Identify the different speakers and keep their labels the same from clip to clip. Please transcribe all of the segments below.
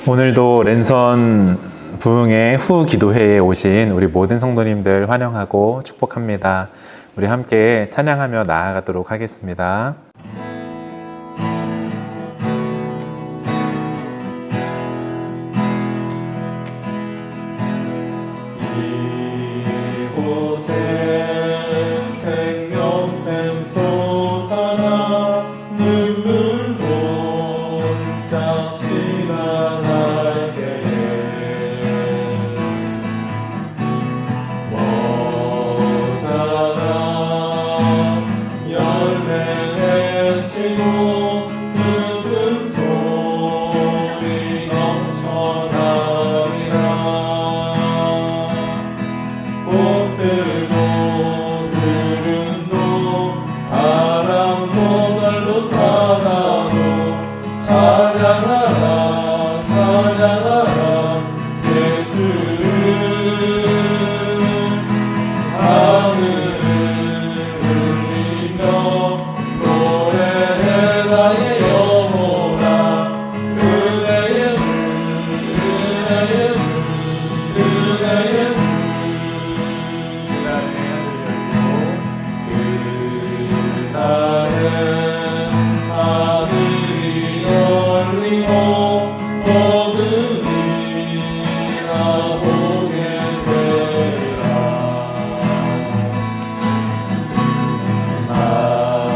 Speaker 1: 오늘도 랜선 부흥의 후 기도회에 오신 우리 모든 성도님들 환영하고 축복합니다. 우리 함께 찬양하며 나아가도록 하겠습니다.
Speaker 2: 이곳에 생명샘 솟아나 눈물 본짝 지나갈 때에 머자나 열매 맺히고 웃음소리 넘쳐나리라. 꽃들도 들은도 바람도 날로 타나도 찬양하라 찬양하라 예수를. 하늘을 울리며 노래해 나의 영혼아. 은혜 예수 은혜 예수 은혜 예수. 그날에 하늘이 열리고 모든 이가 보게 되리라.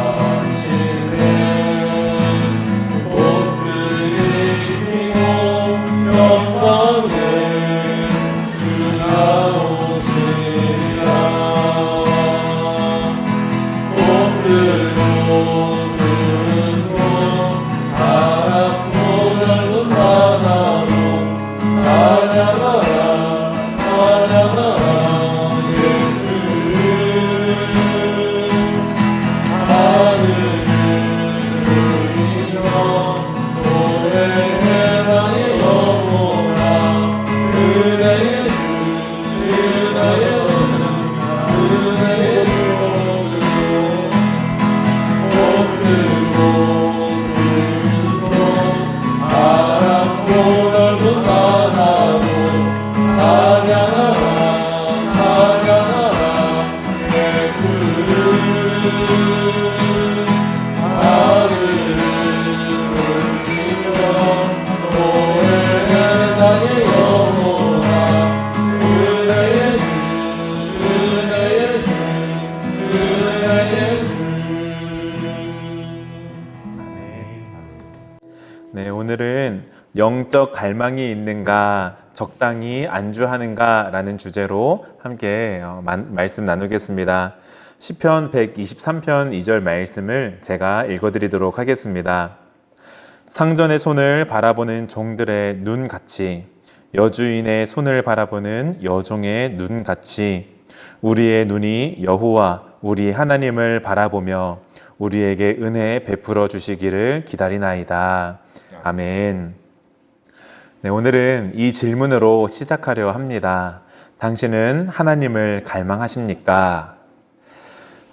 Speaker 2: 마침내 꽃들이 피고 영광의 주가 오시리라. 꽃들도 들고 바람도 날로 타나도 찬양하라 찬양하라 예수를. 하늘을 울리며 노래해 나의 영혼아. 은혜 예수 은혜 예수 은혜 예수. 꽃들도 들고 바람도 날로 타나도 찬양하라 찬양하라 예수를. 하늘을 울리며 노래해 나의 영혼아. 은혜 예수 은혜 예수 은혜 예수.
Speaker 1: 네, 오늘은 영적 갈망이 있는가, 적당히 안주하는가 라는 주제로 함께 말씀 나누겠습니다. 시편 123편 2절 말씀을 제가 읽어드리도록 하겠습니다. 상전의 손을 바라보는 종들의 눈같이, 여주인의 손을 바라보는 여종의 눈같이 우리의 눈이 여호와 우리 하나님을 바라보며 우리에게 은혜 베풀어 주시기를 기다리나이다. 아멘. 네, 오늘은 이 질문으로 시작하려 합니다. 당신은 하나님을 갈망하십니까?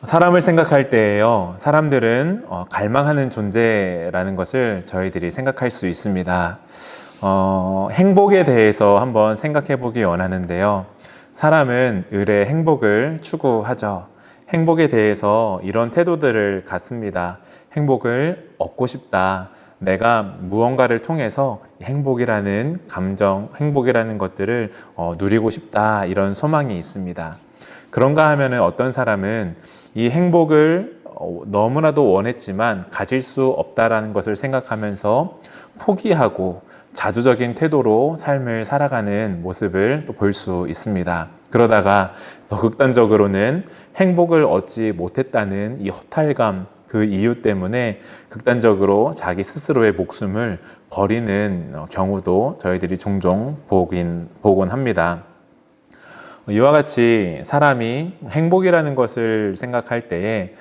Speaker 1: 사람을 생각할 때에요, 사람들은 갈망하는 존재라는 것을 저희들이 생각할 수 있습니다. 행복에 대해서 한번 생각해 보기 원하는데요. 사람은 을의 행복을 추구하죠. 행복에 대해서 이런 태도들을 갖습니다. 행복을 얻고 싶다. 내가 무언가를 통해서 행복이라는 감정, 행복이라는 것들을 누리고 싶다. 이런 소망이 있습니다. 그런가 하면은 어떤 사람은 이 행복을 너무나도 원했지만 가질 수 없다라는 것을 생각하면서 포기하고 자주적인 태도로 삶을 살아가는 모습을 또 볼 수 있습니다. 그러다가 더 극단적으로는 행복을 얻지 못했다는 이 허탈감, 그 이유 때문에 극단적으로 자기 스스로의 목숨을 버리는 경우도 저희들이 종종 보곤 합니다. 이와 같이 사람이 행복이라는 것을 생각할 때에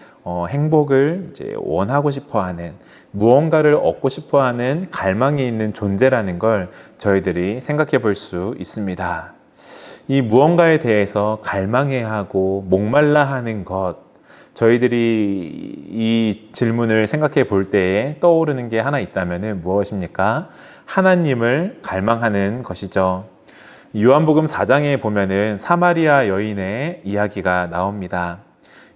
Speaker 1: 행복을 이제 원하고 싶어하는, 무언가를 얻고 싶어하는 갈망이 있는 존재라는 걸 저희들이 생각해 볼 수 있습니다. 이 무언가에 대해서 갈망해야 하고 목말라 하는 것, 저희들이 이 질문을 생각해 볼 때에 떠오르는 게 하나 있다면 무엇입니까? 하나님을 갈망하는 것이죠. 요한복음 4장에 보면은 사마리아 여인의 이야기가 나옵니다.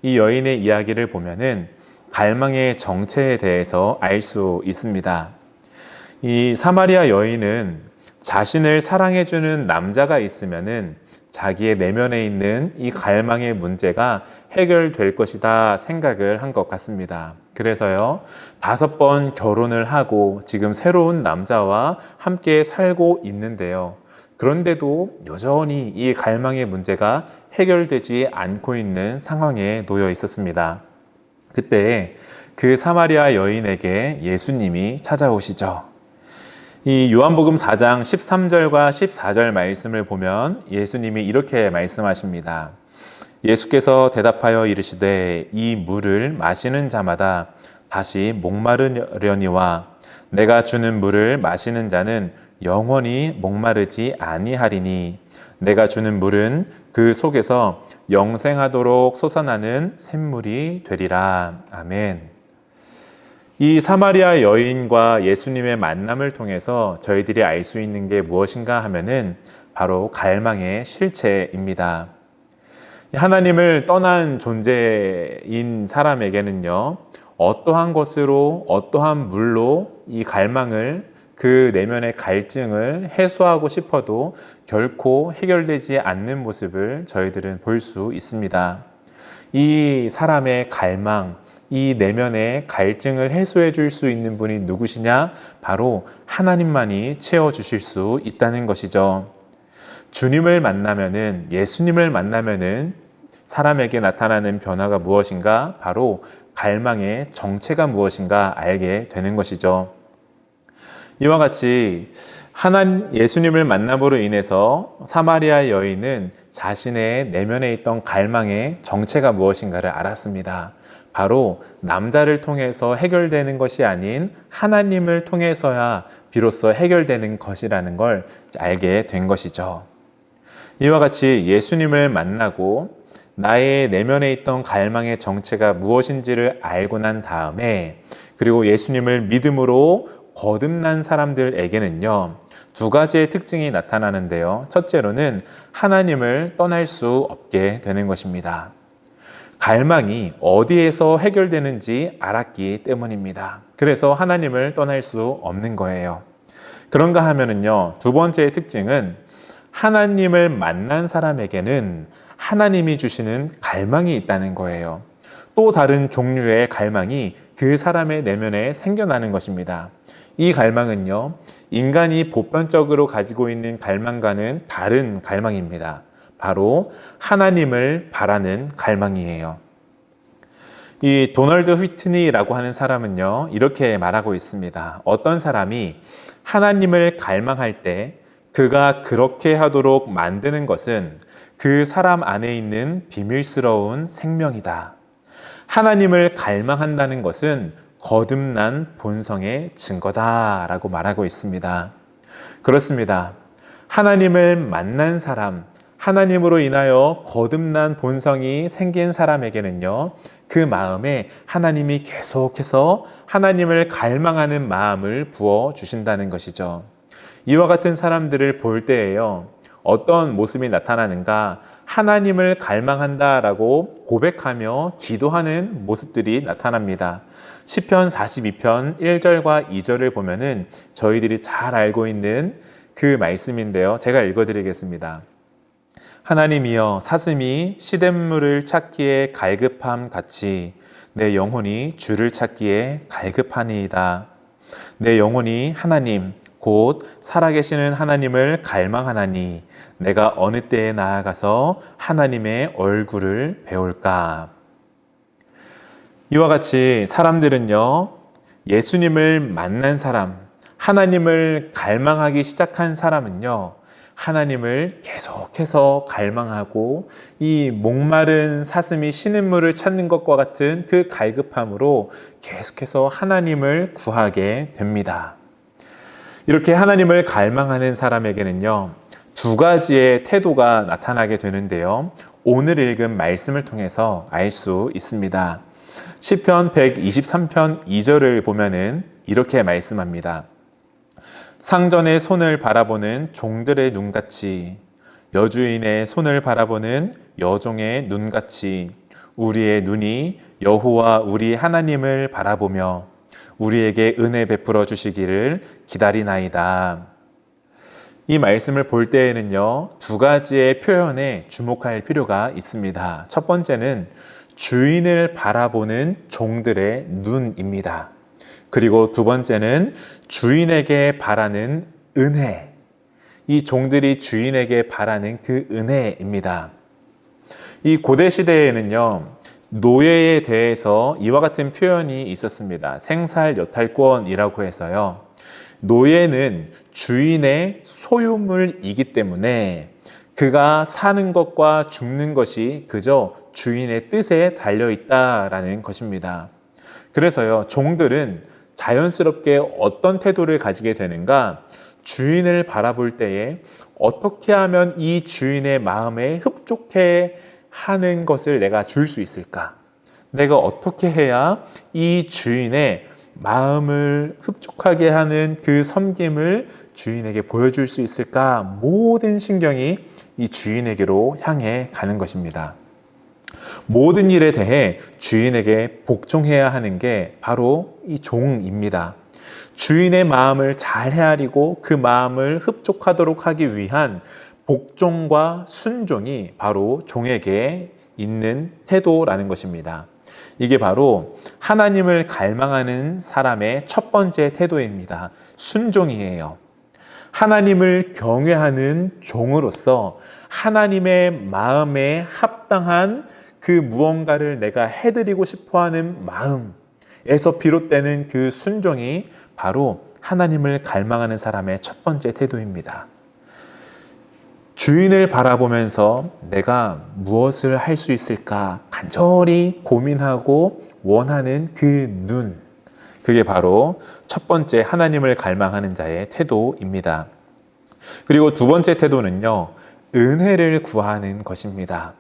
Speaker 1: 이 여인의 이야기를 보면은 갈망의 정체에 대해서 알 수 있습니다. 이 사마리아 여인은 자신을 사랑해주는 남자가 있으면은 자기의 내면에 있는 이 갈망의 문제가 해결될 것이다 생각을 한 것 같습니다. 그래서요, 5번 결혼을 하고 지금 새로운 남자와 함께 살고 있는데요. 그런데도 여전히 이 갈망의 문제가 해결되지 않고 있는 상황에 놓여 있었습니다. 그때 그 사마리아 여인에게 예수님이 찾아오시죠. 이 요한복음 4장 13절과 14절 말씀을 보면 예수님이 이렇게 말씀하십니다. 예수께서 대답하여 이르시되 이 물을 마시는 자마다 다시 목마르려니와 내가 주는 물을 마시는 자는 영원히 목마르지 아니하리니 내가 주는 물은 그 속에서 영생하도록 솟아나는 샘물이 되리라. 아멘. 이 사마리아 여인과 예수님의 만남을 통해서 저희들이 알 수 있는 게 무엇인가 하면은 바로 갈망의 실체입니다. 하나님을 떠난 존재인 사람에게는요, 어떠한 것으로, 어떠한 물로 이 갈망을, 그 내면의 갈증을 해소하고 싶어도 결코 해결되지 않는 모습을 저희들은 볼 수 있습니다. 이 사람의 갈망, 이 내면의 갈증을 해소해 줄 수 있는 분이 누구시냐? 바로 하나님만이 채워주실 수 있다는 것이죠. 주님을 만나면은, 예수님을 만나면은 사람에게 나타나는 변화가 무엇인가? 바로 갈망의 정체가 무엇인가 알게 되는 것이죠. 이와 같이 예수님을 만남으로 인해서 사마리아 여인은 자신의 내면에 있던 갈망의 정체가 무엇인가를 알았습니다. 바로 남자를 통해서 해결되는 것이 아닌 하나님을 통해서야 비로소 해결되는 것이라는 걸 알게 된 것이죠. 이와 같이 예수님을 만나고 나의 내면에 있던 갈망의 정체가 무엇인지를 알고 난 다음에, 그리고 예수님을 믿음으로 거듭난 사람들에게는요, 2가지의 특징이 나타나는데요. 첫째로는 하나님을 떠날 수 없게 되는 것입니다. 갈망이 어디에서 해결되는지 알았기 때문입니다. 그래서 하나님을 떠날 수 없는 거예요. 그런가 하면은요, 2번째의 특징은 하나님을 만난 사람에게는 하나님이 주시는 갈망이 있다는 거예요. 또 다른 종류의 갈망이 그 사람의 내면에 생겨나는 것입니다. 이 갈망은요, 인간이 보편적으로 가지고 있는 갈망과는 다른 갈망입니다. 바로 하나님을 바라는 갈망이에요. 이 도널드 휘트니라고 하는 사람은요, 이렇게 말하고 있습니다. 어떤 사람이 하나님을 갈망할 때 그가 그렇게 하도록 만드는 것은 그 사람 안에 있는 비밀스러운 생명이다. 하나님을 갈망한다는 것은 거듭난 본성의 증거다라고 말하고 있습니다. 그렇습니다. 하나님을 만난 사람, 하나님으로 인하여 거듭난 본성이 생긴 사람에게는요, 그 마음에 하나님이 계속해서 하나님을 갈망하는 마음을 부어주신다는 것이죠. 이와 같은 사람들을 볼 때에요, 어떤 모습이 나타나는가? 하나님을 갈망한다라고 고백하며 기도하는 모습들이 나타납니다. 시편 42편 1절과 2절을 보면은 저희들이 잘 알고 있는 그 말씀인데요. 제가 읽어드리겠습니다. 하나님이여, 사슴이 시냇물을 찾기에 갈급함 같이 내 영혼이 주를 찾기에 갈급하니이다. 내 영혼이 하나님 곧 살아계시는 하나님을 갈망하나니 내가 어느 때에 나아가서 하나님의 얼굴을 배울까? 이와 같이 사람들은요, 예수님을 만난 사람, 하나님을 갈망하기 시작한 사람은요, 하나님을 계속해서 갈망하고 이 목마른 사슴이 시냇물을 찾는 것과 같은 그 갈급함으로 계속해서 하나님을 구하게 됩니다. 이렇게 하나님을 갈망하는 사람에게는요, 2가지의 태도가 나타나게 되는데요. 오늘 읽은 말씀을 통해서 알 수 있습니다. 시편 123편 2절을 보면은 이렇게 말씀합니다. 상전의 손을 바라보는 종들의 눈같이, 여주인의 손을 바라보는 여종의 눈같이 우리의 눈이 여호와 우리 하나님을 바라보며 우리에게 은혜 베풀어 주시기를 기다리나이다. 이 말씀을 볼 때에는요, 두 가지의 표현에 주목할 필요가 있습니다. 첫 번째는 주인을 바라보는 종들의 눈입니다. 그리고 두 번째는 주인에게 바라는 은혜. 이 종들이 주인에게 바라는 그 은혜입니다. 이 고대 시대에는요, 노예에 대해서 이와 같은 표현이 있었습니다. 생살여탈권이라고 해서요. 노예는 주인의 소유물이기 때문에 그가 사는 것과 죽는 것이 그저 주인의 뜻에 달려 있다라는 것입니다. 그래서요, 종들은 자연스럽게 어떤 태도를 가지게 되는가? 주인을 바라볼 때에 어떻게 하면 이 주인의 마음에 흡족해 하는 것을 내가 줄 수 있을까? 내가 어떻게 해야 이 주인의 마음을 흡족하게 하는 그 섬김을 주인에게 보여줄 수 있을까? 모든 신경이 이 주인에게로 향해 가는 것입니다. 모든 일에 대해 주인에게 복종해야 하는 게 바로 이 종입니다. 주인의 마음을 잘 헤아리고 그 마음을 흡족하도록 하기 위한 복종과 순종이 바로 종에게 있는 태도라는 것입니다. 이게 바로 하나님을 갈망하는 사람의 첫 번째 태도입니다. 순종이에요. 하나님을 경외하는 종으로서 하나님의 마음에 합당한 그 무언가를 내가 해드리고 싶어하는 마음에서 비롯되는 그 순종이 바로 하나님을 갈망하는 사람의 첫 번째 태도입니다. 주인을 바라보면서 내가 무엇을 할 수 있을까 간절히 고민하고 원하는 그 눈, 그게 바로 첫 번째 하나님을 갈망하는 자의 태도입니다. 그리고 두 번째 태도는요, 은혜를 구하는 것입니다.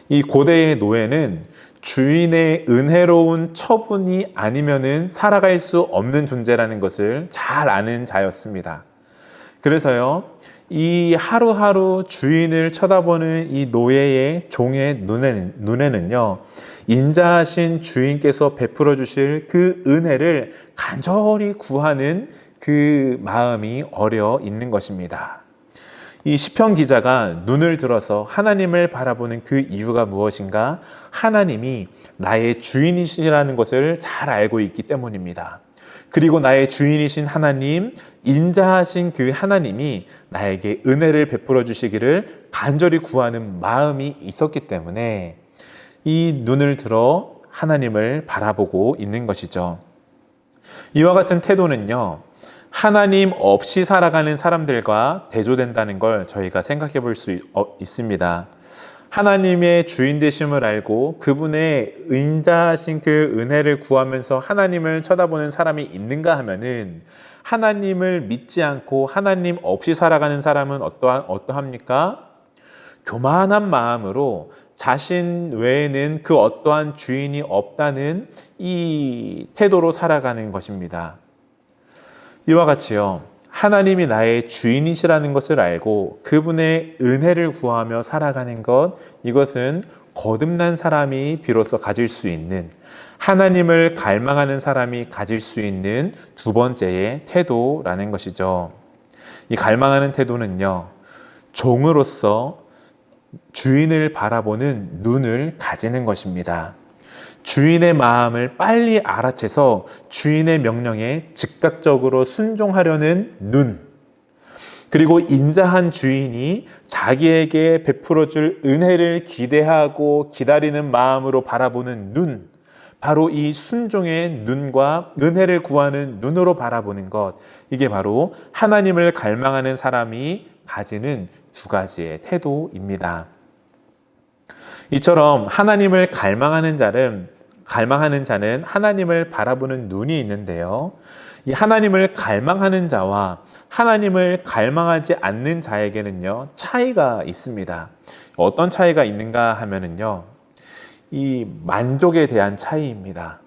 Speaker 1: 이 고대의 노예는 주인의 은혜로운 처분이 아니면은 살아갈 수 없는 존재라는 것을 잘 아는 자였습니다. 그래서요, 이 하루하루 주인을 쳐다보는 이 노예의 종의 눈에는요, 인자하신 주인께서 베풀어 주실 그 은혜를 간절히 구하는 그 마음이 어려 있는 것입니다. 이 시편 기자가 눈을 들어서 하나님을 바라보는 그 이유가 무엇인가? 하나님이 나의 주인이시라는 것을 잘 알고 있기 때문입니다. 그리고 나의 주인이신 하나님, 인자하신 그 하나님이 나에게 은혜를 베풀어 주시기를 간절히 구하는 마음이 있었기 때문에 이 눈을 들어 하나님을 바라보고 있는 것이죠. 이와 같은 태도는요, 하나님 없이 살아가는 사람들과 대조된다는 걸 저희가 생각해 볼 수 있습니다. 하나님의 주인 되심을 알고 그분의 인자하신 그 은혜를 구하면서 하나님을 쳐다보는 사람이 있는가 하면은, 하나님을 믿지 않고 하나님 없이 살아가는 사람은 어떠합니까? 교만한 마음으로 자신 외에는 그 어떠한 주인이 없다는 이 태도로 살아가는 것입니다. 이와 같이요, 하나님이 나의 주인이시라는 것을 알고 그분의 은혜를 구하며 살아가는 것, 이것은 거듭난 사람이 비로소 가질 수 있는, 하나님을 갈망하는 사람이 가질 수 있는 두 번째의 태도라는 것이죠. 이 갈망하는 태도는요, 종으로서 주인을 바라보는 눈을 가지는 것입니다. 주인의 마음을 빨리 알아채서 주인의 명령에 즉각적으로 순종하려는 눈, 그리고 인자한 주인이 자기에게 베풀어줄 은혜를 기대하고 기다리는 마음으로 바라보는 눈, 바로 이 순종의 눈과 은혜를 구하는 눈으로 바라보는 것, 이게 바로 하나님을 갈망하는 사람이 가지는 두 가지의 태도입니다. 이처럼 하나님을 갈망하는 자는 하나님을 바라보는 눈이 있는데요. 이 하나님을 갈망하는 자와 하나님을 갈망하지 않는 자에게는요, 차이가 있습니다. 어떤 차이가 있는가 하면은요, 이 만족에 대한 차이입니다.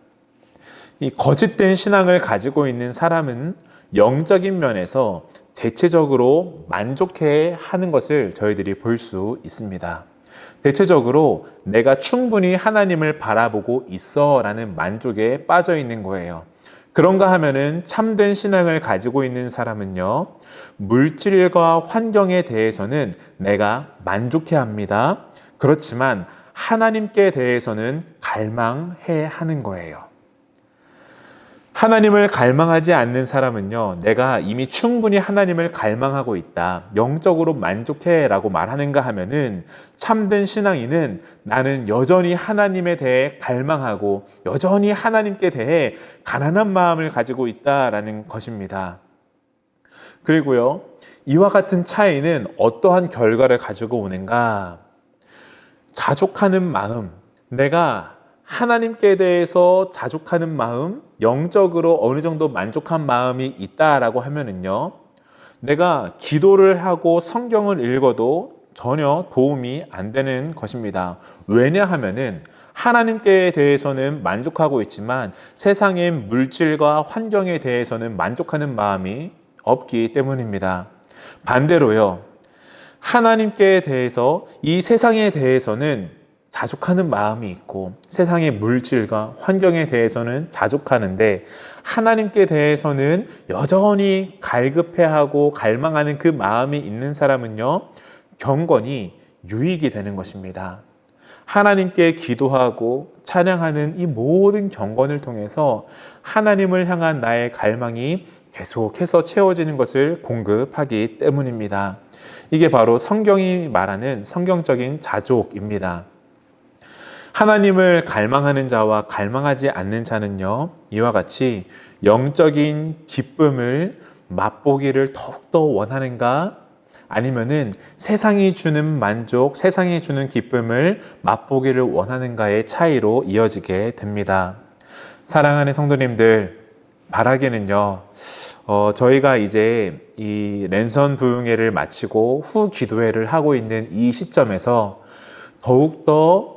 Speaker 1: 이 거짓된 신앙을 가지고 있는 사람은 영적인 면에서 대체적으로 만족해 하는 것을 저희들이 볼 수 있습니다. 대체적으로 내가 충분히 하나님을 바라보고 있어 라는 만족에 빠져 있는 거예요. 그런가 하면은 참된 신앙을 가지고 있는 사람은요, 물질과 환경에 대해서는 내가 만족해 합니다. 그렇지만 하나님께 대해서는 갈망해 하는 거예요. 하나님을 갈망하지 않는 사람은요, 내가 이미 충분히 하나님을 갈망하고 있다, 영적으로 만족해 라고 말하는가 하면은 참된 신앙인은 나는 여전히 하나님에 대해 갈망하고 여전히 하나님께 대해 가난한 마음을 가지고 있다라는 것입니다. 그리고요, 이와 같은 차이는 어떠한 결과를 가지고 오는가? 자족하는 마음, 내가 하나님께 대해서 자족하는 마음, 영적으로 어느 정도 만족한 마음이 있다라고 하면은요, 내가 기도를 하고 성경을 읽어도 전혀 도움이 안 되는 것입니다. 왜냐하면은 하나님께 대해서는 만족하고 있지만 세상의 물질과 환경에 대해서는 만족하는 마음이 없기 때문입니다. 반대로요, 하나님께 대해서 이 세상에 대해서는 자족하는 마음이 있고 세상의 물질과 환경에 대해서는 자족하는데 하나님께 대해서는 여전히 갈급해하고 갈망하는 그 마음이 있는 사람은요, 경건이 유익이 되는 것입니다. 하나님께 기도하고 찬양하는 이 모든 경건을 통해서 하나님을 향한 나의 갈망이 계속해서 채워지는 것을 공급하기 때문입니다. 이게 바로 성경이 말하는 성경적인 자족입니다. 하나님을 갈망하는 자와 갈망하지 않는 자는요, 이와 같이 영적인 기쁨을 맛보기를 더욱더 원하는가? 아니면은 세상이 주는 만족, 세상이 주는 기쁨을 맛보기를 원하는가의 차이로 이어지게 됩니다. 사랑하는 성도님들, 바라기는요, 저희가 이제 이 랜선 부흥회를 마치고 후 기도회를 하고 있는 이 시점에서 더욱더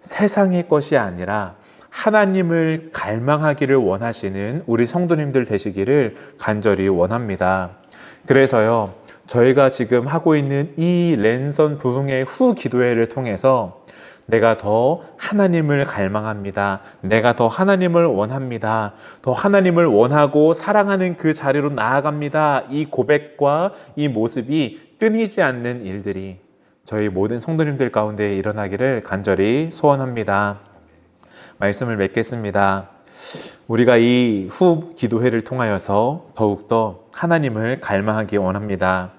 Speaker 1: 세상의 것이 아니라 하나님을 갈망하기를 원하시는 우리 성도님들 되시기를 간절히 원합니다. 그래서요, 저희가 지금 하고 있는 이 랜선 부흥회 후 기도회를 통해서 내가 더 하나님을 갈망합니다. 내가 더 하나님을 원합니다. 더 하나님을 원하고 사랑하는 그 자리로 나아갑니다. 이 고백과 이 모습이 끊이지 않는 일들이 저희 모든 성도님들 가운데 일어나기를 간절히 소원합니다. 말씀을 맺겠습니다. 우리가 이 후 기도회를 통하여서 더욱더 하나님을 갈망하기 원합니다.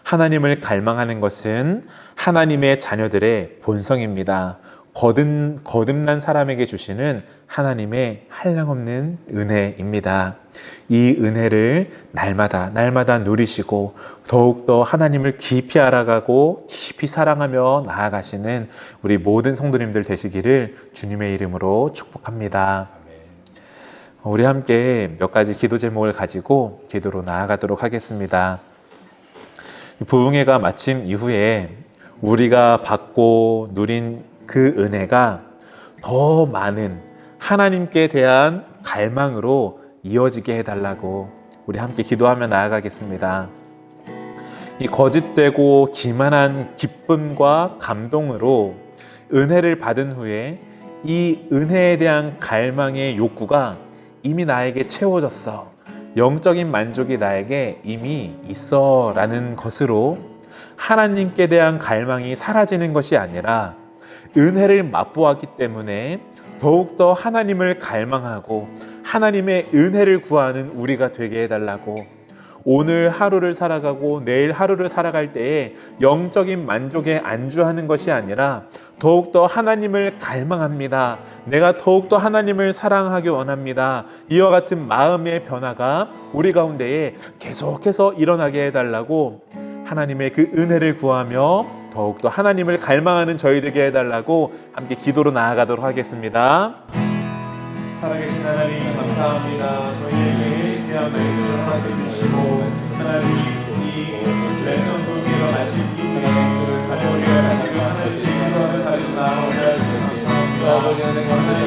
Speaker 1: 하나님을 갈망하는 것은 하나님의 자녀들의 본성입니다. 거듭난 사람에게 주시는 하나님의 한량없는 은혜입니다. 이 은혜를 날마다 누리시고 더욱더 하나님을 깊이 알아가고 깊이 사랑하며 나아가시는 우리 모든 성도님들 되시기를 주님의 이름으로 축복합니다. 우리 함께 몇 가지 기도 제목을 가지고 기도로 나아가도록 하겠습니다. 부흥회가 마친 이후에 우리가 받고 누린 그 은혜가 더 많은 하나님께 대한 갈망으로 이어지게 해달라고 우리 함께 기도하며 나아가겠습니다. 이 거짓되고 기만한 기쁨과 감동으로 은혜를 받은 후에 이 은혜에 대한 갈망의 욕구가 이미 나에게 채워졌어, 영적인 만족이 나에게 이미 있어 라는 것으로 하나님께 대한 갈망이 사라지는 것이 아니라 은혜를 맛보았기 때문에 더욱더 하나님을 갈망하고 하나님의 은혜를 구하는 우리가 되게 해달라고, 오늘 하루를 살아가고 내일 하루를 살아갈 때에 영적인 만족에 안주하는 것이 아니라 더욱더 하나님을 갈망합니다. 내가 더욱더 하나님을 사랑하기 원합니다. 이와 같은 마음의 변화가 우리 가운데에 계속해서 일어나게 해달라고 하나님의 그 은혜를 구하며 더욱더 하나님을 갈망하는 저희 되게 해달라고 함께 기도로 나아가도록 하겠습니다. 살아계신 하나님 감사합니다. 저희에게 귀한 말씀을 허락해 주시고 하나님 이 랜선 부흥회가 마신 이후에 하나님 우리가 다시금 하나님께 기도하는 자리로 나아오게 하시고 감사합니다. 하나님 아버지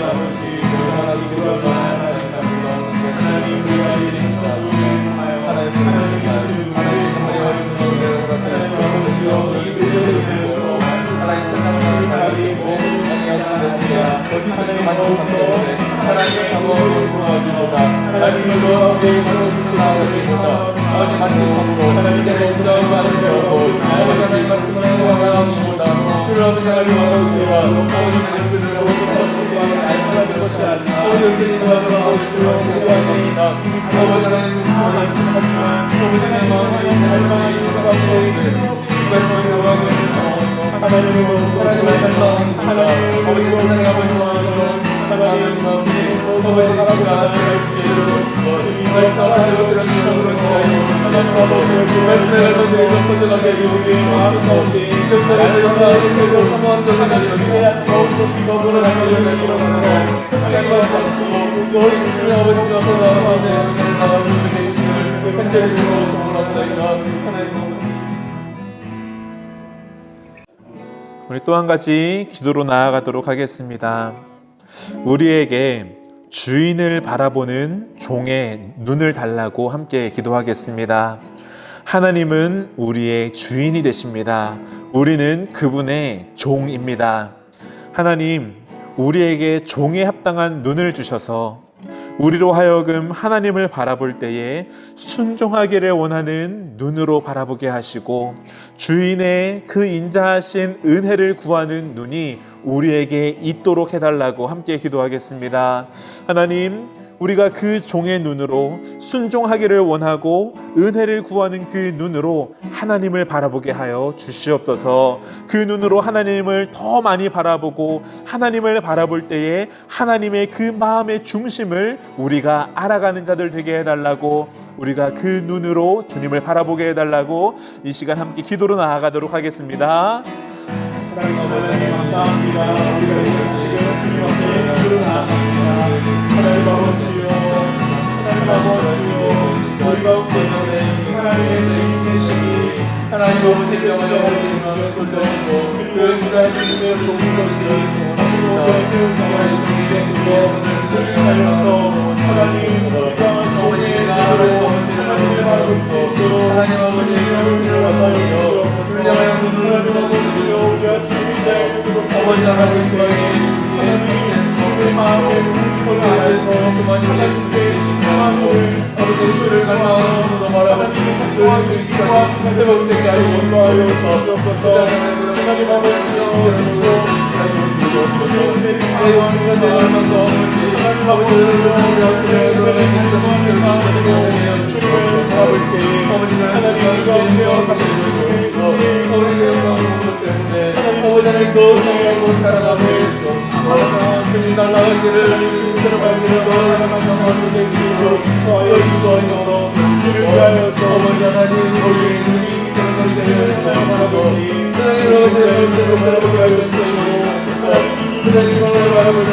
Speaker 1: 하나님 우리가 이런 부흥회를 통하여
Speaker 2: 아버지 하나님 하지만 아버지의 마음이 하나님의 생각하고 하나님으로 하나님의 말씀 하나님의 아버지로 생각하고 하나님 아버지 하나님과 이 말씀하고 주시는 하나님 아버지 말씀을 건져가게 우리의 마음 가운데 날마다 사모하는 하나님의 너무나 하나님을 일어나서 하나님과 같이 너희 아버지가 나와주는 제 인생을 현재를 소원합니다. 하나님
Speaker 1: 우리 또 한 가지 기도로 나아가도록 하겠습니다. 우리에게 주인을 바라보는 종의 눈을 달라고 함께 기도하겠습니다. 하나님은 우리의 주인이 되십니다. 우리는 그분의 종입니다. 하나님, 우리에게 종에 합당한 눈을 주셔서 우리로 하여금 하나님을 바라볼 때에 순종하기를 원하는 눈으로 바라보게 하시고 주인의 그 인자하신 은혜를 구하는 눈이 우리에게 있도록 해달라고 함께 기도하겠습니다. 하나님, 우리가 그 종의 눈으로 순종하기를 원하고 은혜를 구하는 그 눈으로 하나님을 바라보게 하여 주시옵소서. 그 눈으로 하나님을 더 많이 바라보고 하나님을 바라볼 때에 하나님의 그 마음의 중심을 우리가 알아가는 자들 되게 해달라고, 우리가 그 눈으로 주님을 바라보게 해달라고 이 시간 함께 기도로 나아가도록 하겠습니다.
Speaker 2: 사랑하는 하나님 감사합니다. 우리가 이런 시간 주님 앞에 기도로 나아갑니다. 하나님 아버지요, 하나님 아버지요, 우리 가운데 하나님의 주인 되시니 하나님 아버지의 명령을 주시옵소서. 그 시간 주님의 좋은 것이 하시고 하나님 주님의 그를 살려서 하나님 우리가 종의 나라로 하나님을 바라볼 수 있도록 하나님 아버지의 은혜를 받아주시옵소서. 훌륭한 분을 아버지요, 우리가 주님의 아버지 하나님께 주님의 마음을 훔치고 나아서 하나님께 신령함을 아버지를 갈망하면서 말하고 주님의 기도와 회복되게 하여 원하여 주옵소서. 하나님 아버지여, 주님의 사랑을 나아가서 하나님 아버지를 주님을 바라볼 때 하나님 가운데 가시는 주님의 아버지 하나님 그 생각하고 살아가며 주님 날아가기를 들어가기를 사랑하는 하나님 되시고 하여 주시옵소서. 주를 위하여서 아버지 하나님 우리의 눈이 주님을 바라보니 하나님을 바라보게 하여 주시고 하나님 주님을 바라보니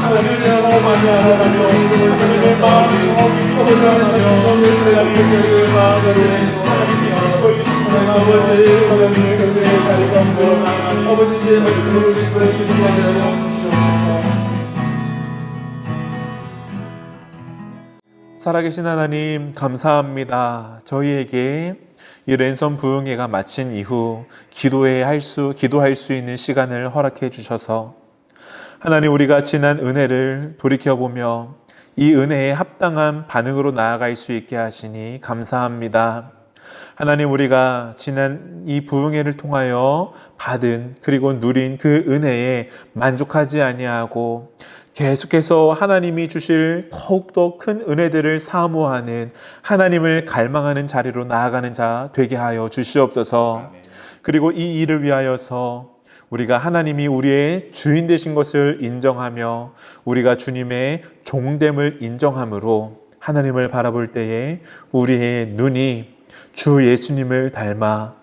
Speaker 2: 하나님을 많이 알아가며 하나님의 마음이 아버지 하나님 하나님의 마음을 하나님이 믿고 있습니다. 아버지 하나님의 경배에 달려가며 아버지의 말씀을 기도하여 주시옵소서.
Speaker 1: 살아계신 하나님 감사합니다. 저희에게 이 랜선 부흥회가 마친 이후 기도할 수 있는 시간을 허락해 주셔서 하나님, 우리가 지난 은혜를 돌이켜보며 이 은혜에 합당한 반응으로 나아갈 수 있게 하시니 감사합니다. 하나님, 우리가 지난 이 부흥회를 통하여 받은 그리고 누린 그 은혜에 만족하지 아니하고 계속해서 하나님이 주실 더욱더 큰 은혜들을 사모하는, 하나님을 갈망하는 자리로 나아가는 자 되게 하여 주시옵소서. 그리고 이 일을 위하여서 우리가 하나님이 우리의 주인 되신 것을 인정하며 우리가 주님의 종됨을 인정함으로 하나님을 바라볼 때에 우리의 눈이 주 예수님을 닮아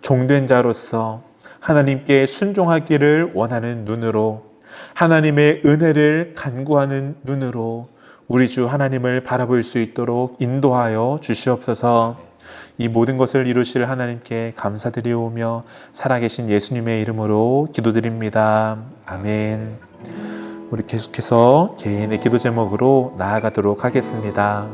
Speaker 1: 종된 자로서 하나님께 순종하기를 원하는 눈으로, 하나님의 은혜를 간구하는 눈으로 우리 주 하나님을 바라볼 수 있도록 인도하여 주시옵소서. 이 모든 것을 이루실 하나님께 감사드리오며 살아계신 예수님의 이름으로 기도드립니다. 아멘. 우리 계속해서 개인의 기도 제목으로 나아가도록 하겠습니다.